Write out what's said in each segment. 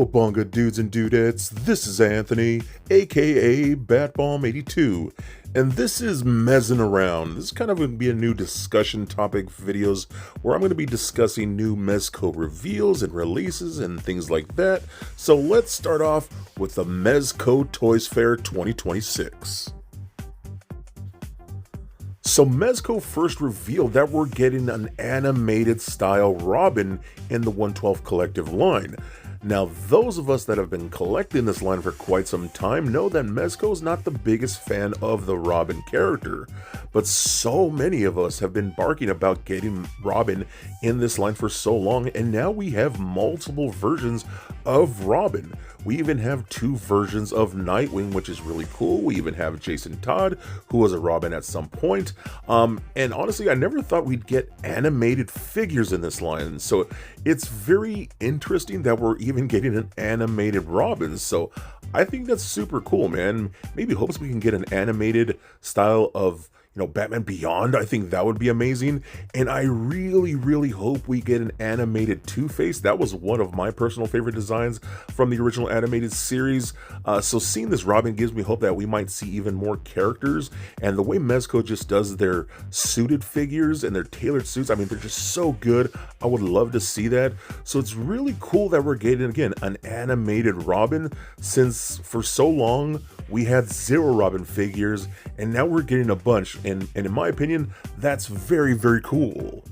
Cowabunga dudes and dudettes, this is Anthony, aka Batbomb82, and this is Mez'In Around. This is kind of going to be a new discussion topic videos where I'm going to be discussing new Mezco reveals and releases and things like that. So let's start off with the Mezco Toys Fair 2026. So Mezco first revealed that we're getting an animated style Robin in the 112 Collective line. Now, those of us that have been collecting this line for quite some time know that Mezco is not the biggest fan of the Robin character, but so many of us have been barking about getting Robin in this line for so long, and now we have multiple versions of Robin. We even have two versions of Nightwing, which is really cool. We even have Jason Todd, who was a Robin at some point. And honestly, I never thought we'd get animated figures in this line. So it's very interesting that we're even getting an animated Robin. So I think that's super cool, man. Maybe hopes we can get an animated style of Batman Beyond. I think that would be amazing. And I really hope we get an animated Two-Face. That was one of my personal favorite designs from the original animated series. So seeing this Robin gives me hope that we might see even more characters. And the way Mezco just does their suited figures and their tailored suits, I mean, they're just so good. I would love to see that. So it's really cool that we're getting, again, an animated Robin, since for so long we had zero Robin figures, and now we're getting a bunch. And in my opinion, that's very cool.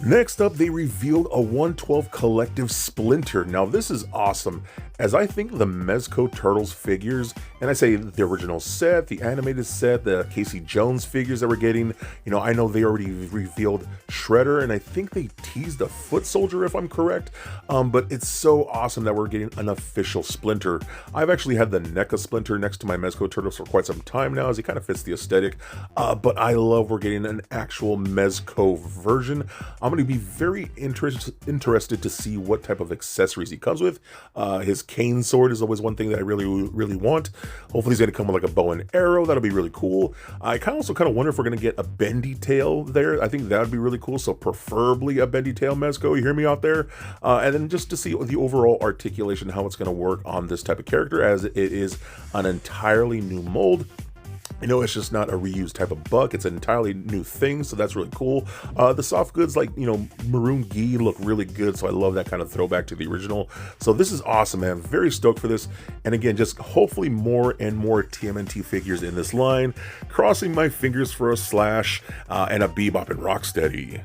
Next up, they revealed a 112 Collective Splinter. Now this is awesome, as I think the Mezco Turtles figures, and I say the original set, the animated set, the Casey Jones figures that we're getting, I know they already revealed Shredder, and I think they teased a Foot Soldier if I'm correct, but it's so awesome that we're getting an official Splinter. I've actually had the NECA Splinter next to my Mezco Turtles for quite some time now, as he kind of fits the aesthetic, but I love we're getting an actual Mezco version. I'm going to be very interested to see what type of accessories he comes with. His cane sword is always one thing that I really want. Hopefully he's going to come with like a bow and arrow. That'll be really cool. I also kind of wonder if we're going to get a bendy tail there. I think that would be really cool. So preferably a bendy tail Mezco. You hear me out there? And then just to see the overall articulation, how it's going to work on this type of character, as it is an entirely new mold. It's just not a reused type of buck. It's an entirely new thing, so that's really cool. The soft goods, like, maroon gi, look really good, so I love that kind of throwback to the original. So this is awesome, man. Very stoked for this. And again, just hopefully more and more TMNT figures in this line. Crossing my fingers for a Slash and a Bebop and Rocksteady.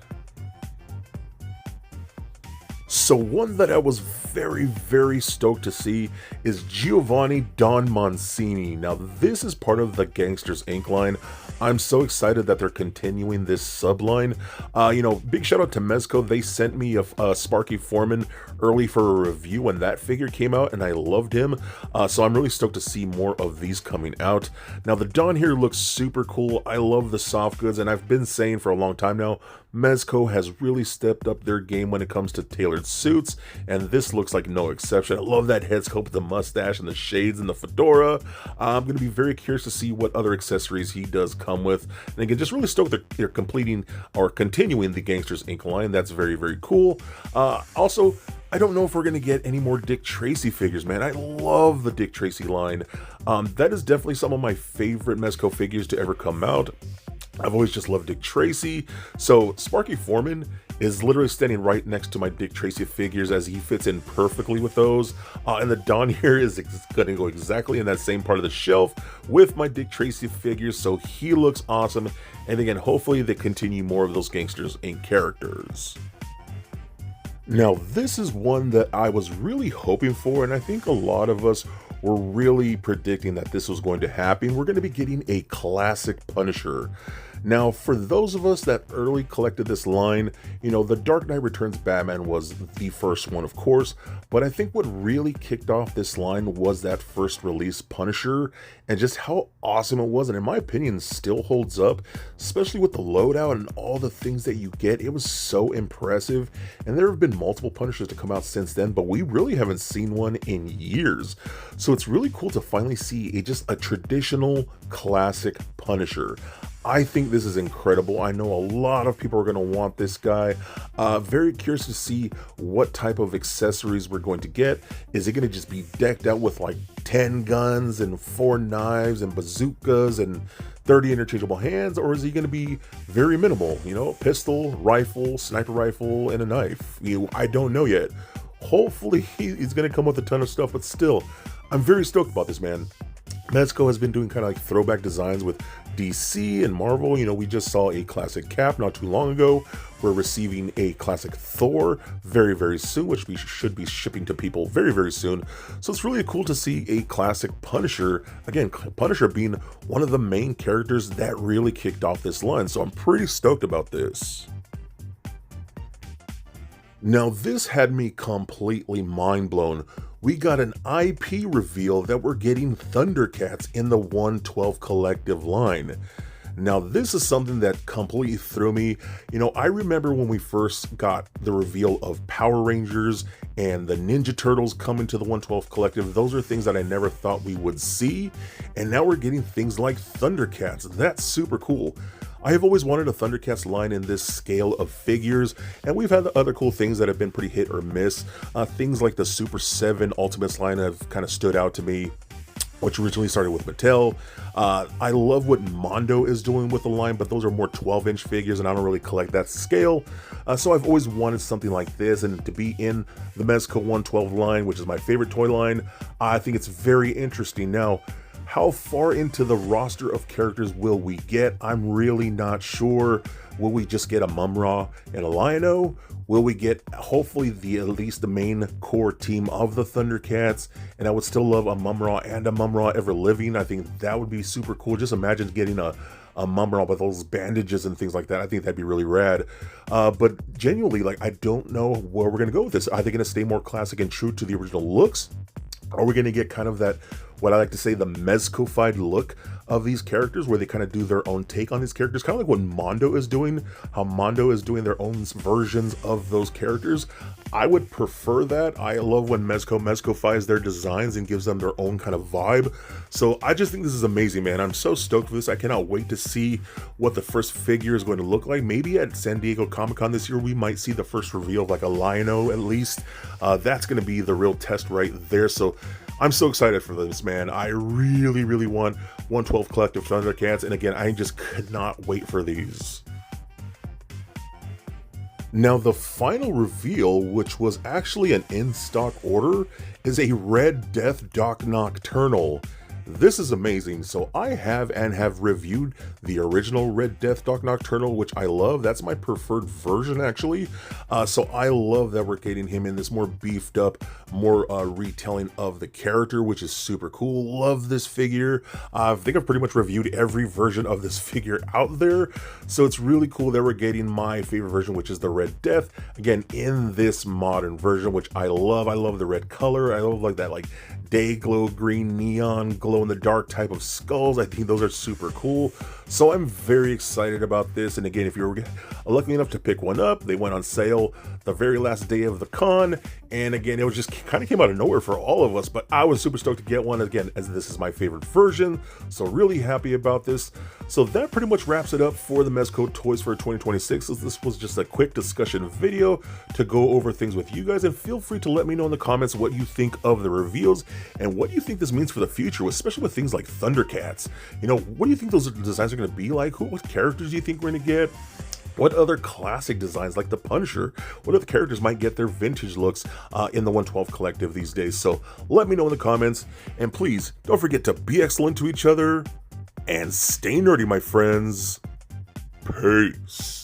So one that I was very stoked to see is Giovanni Don Mancini. Now this is part of the Gangsters Inc line. I'm so excited that they're continuing this subline. Big shout out to Mezco. They sent me a Sparky Foreman early for a review when that figure came out, and I loved him. So I'm really stoked to see more of these coming out. Now the Don here looks super cool. I love the soft goods, and I've been saying for a long time now, Mezco has really stepped up their game when it comes to tailored suits, and this looks like no exception. I love that head sculpt with the mustache and the shades and the fedora. I'm going to be very curious to see what other accessories he does come with. And again, just really stoked they're completing or continuing the Gangsters Inc line. That's very cool. Also, I don't know if we're going to get any more Dick Tracy figures, man. I love the Dick Tracy line. That is definitely some of my favorite Mezco figures to ever come out. I've always just loved Dick Tracy. So Sparky Foreman is literally standing right next to my Dick Tracy figures, as he fits in perfectly with those. And the Don here is going to go exactly in that same part of the shelf with my Dick Tracy figures. So he looks awesome. And again, hopefully they continue more of those Gangsters Inc characters. Now this is one that I was really hoping for, and I think a lot of us were really predicting that this was going to happen. We're going to be getting a classic Punisher. Now, for those of us that early collected this line, the Dark Knight Returns Batman was the first one, of course, but I think what really kicked off this line was that first release Punisher, and just how awesome it was, and in my opinion still holds up, especially with the loadout and all the things that you get. It was so impressive, and there have been multiple Punishers to come out since then, but we really haven't seen one in years. So it's really cool to finally see just a traditional classic Punisher. I think this is incredible. I know a lot of people are going to want this guy. Very curious to see what type of accessories we're going to get. Is it going to just be decked out with like 10 guns and 4 knives and bazookas and 30 interchangeable hands? Or is he going to be very minimal? You know, pistol, rifle, sniper rifle, and a knife. I don't know yet. Hopefully he's going to come with a ton of stuff, but still, I'm very stoked about this, man. Mezco has been doing kind of like throwback designs with DC and Marvel. You know, we just saw a classic Cap not too long ago. We're receiving a classic Thor very, very soon, which we should be shipping to people very, very soon. So it's really cool to see a classic Punisher. Again, Punisher being one of the main characters that really kicked off this line. So I'm pretty stoked about this. Now, this had me completely mind blown. We got an IP reveal that we're getting Thundercats in the 112 collective line. Now, this is something that completely threw me. You know, I remember when we first got the reveal of Power Rangers and the Ninja Turtles coming to the 112 collective. Those are things that I never thought we would see. And now we're getting things like Thundercats. That's super cool. I have always wanted a Thundercats line in this scale of figures, and we've had other cool things that have been pretty hit or miss. Things like the Super 7 Ultimates line have kind of stood out to me, which originally started with Mattel. I love what Mondo is doing with the line, but those are more 12-inch figures, and I don't really collect that scale. So I've always wanted something like this, and to be in the Mezco 112 line, which is my favorite toy line, I think it's very interesting. Now, how far into the roster of characters will we get? I'm really not sure. Will we just get a Mum-Ra and a Lion-O? Will we get, hopefully, at least the main core team of the Thundercats? And I would still love a Mum-Ra and a Mum-Ra ever living. I think that would be super cool. Just imagine getting a Mum-Ra with those bandages and things like that. I think that'd be really rad. But genuinely, like, I don't know where we're gonna go with this. Are they gonna stay more classic and true to the original looks? Are we gonna get kind of that, what I like to say, the Mezco-fied look of these characters, where they kind of do their own take on these characters, kind of like what Mondo is doing, how Mondo is doing their own versions of those characters? I would prefer that. I love when Mezco-fies their designs and gives them their own kind of vibe. So I just think this is amazing, man. I'm so stoked for this. I cannot wait to see what the first figure is going to look like. Maybe at San Diego Comic-Con this year, we might see the first reveal of like a Lion-O at least. That's going to be the real test right there. So I'm so excited for this, man. I really, really want 112 Collective Thundercats, and again, I just could not wait for these. Now, the final reveal, which was actually an in-stock order, is a Red Death Nocturnal. This is amazing. So I have reviewed the original Red Death Nocturnal, which I love. That's my preferred version, actually. So I love that we're getting him in this more beefed up, more retelling of the character, which is super cool. Love this figure. I think I've pretty much reviewed every version of this figure out there. So it's really cool that we're getting my favorite version, which is the Red Death, again, in this modern version, which I love. I love the red color. I love like that day glow green neon glow in the dark type of skulls. I think those are super cool. So I'm very excited about this. And again, if you were lucky enough to pick one up, they went on sale the very last day of the con. And again, it was just kind of came out of nowhere for all of us, but I was super stoked to get one again, as this is my favorite version. So really happy about this. So that pretty much wraps it up for the Mezco Toys for 2026. So this was just a quick discussion video to go over things with you guys, and feel free to let me know in the comments what you think of the reveals and what you think this means for the future, especially with things like Thundercats. You know, what do you think those designs are going to be like? What characters do you think we're going to get? What other classic designs like the Punisher, what other characters might get their vintage looks in the 112 collective these days? So let me know in the comments, and please don't forget to be excellent to each other and stay nerdy, my friends. Peace.